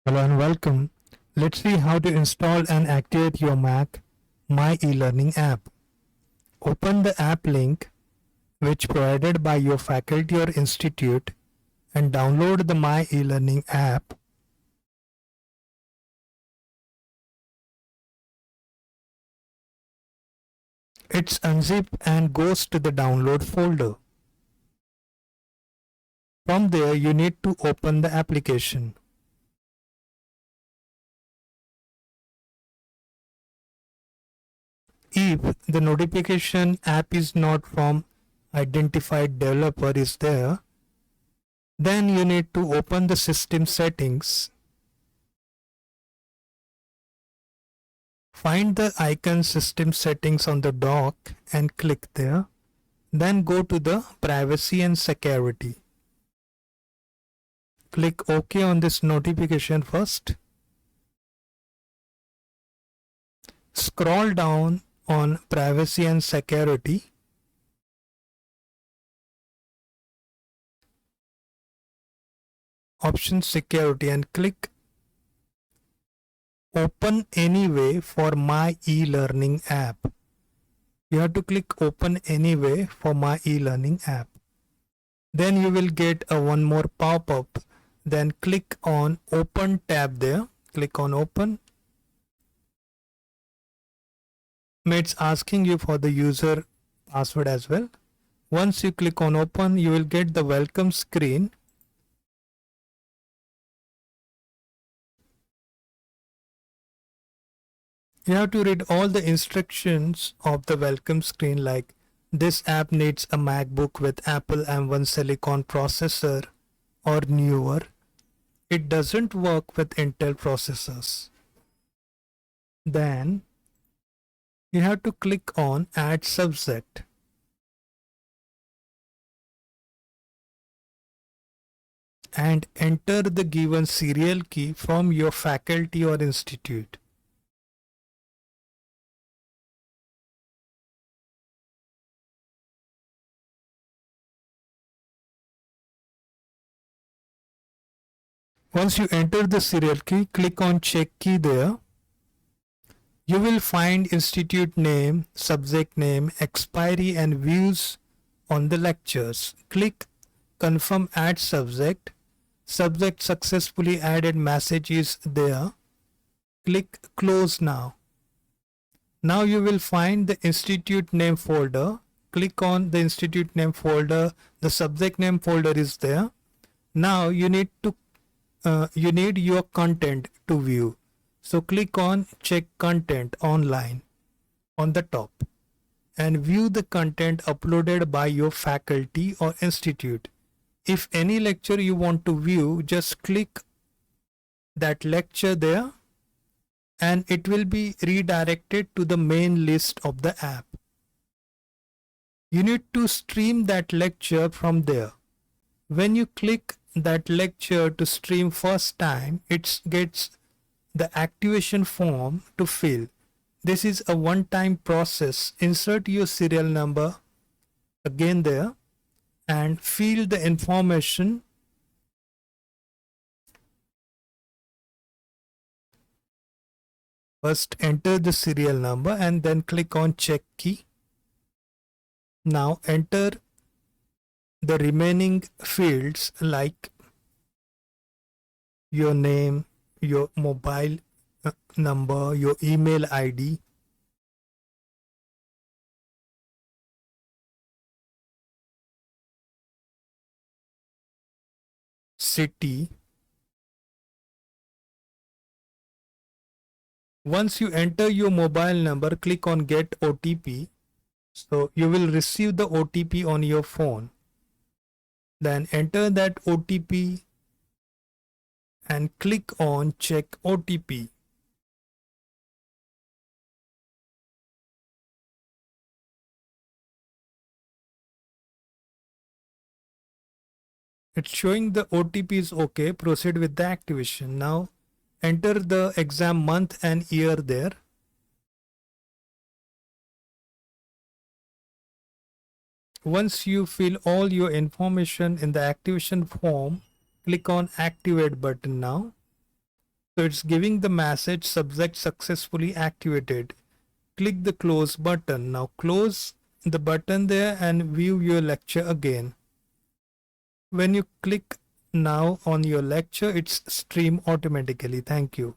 Hello and welcome. Let's see how to install and activate your Mac My eLearning app. Open the app link which provided by your faculty or institute and download the My eLearning app. It's unzip and goes to the download folder. From there you need to open the application. If the notification app is not from identified developer is there, then you need to open the system settings. Find the icon system settings on the dock and click there. Then go to the privacy and security. Click OK on this notification first. Scroll down on privacy and security. Option security and click Open Anyway for My eLearning app. You have to click Open Anyway for My eLearning app. Then you will get a one more pop-up. Then click on Open tab there. Click on Open. It's asking you for the user password as well. Once you click on Open, you will get the welcome screen. You have to read all the instructions of the welcome screen, like this app needs a MacBook with Apple M1 Silicon processor or newer. It doesn't work with Intel processors. Then you have to click on Add Subject. And enter the given serial key from your faculty or institute. Once you enter the serial key, click on check key there. You will find institute name, subject name, expiry and views on the lectures. Click confirm add subject. Subject successfully added message is there. Click close now. Now you will find the institute name folder. Click on the institute name folder. The subject name folder is there. Now you need your content to view. So click on check content online on the top and view the content uploaded by your faculty or institute. If any lecture you want to view, just click that lecture there and it will be redirected to the main list of the app. You need to stream that lecture from there. When you click that lecture to stream first time, it gets the activation form to fill. This is a one-time process. Insert your serial number again there and fill the information. First enter the serial number and then click on check key. Now enter the remaining fields like your name, your mobile number, your email ID, city. Once you enter your mobile number, click on get OTP. So you will receive the OTP on your phone. Then enter that OTP and click on check OTP. It's showing the OTP is okay. Proceed with the activation. Now enter the exam month and year there. Once you fill all your information in the activation form, click on activate button now. So it's giving the message subject successfully activated. Click the close button. Now close the button there and view your lecture again. When you click now on your lecture, it's stream automatically. Thank you.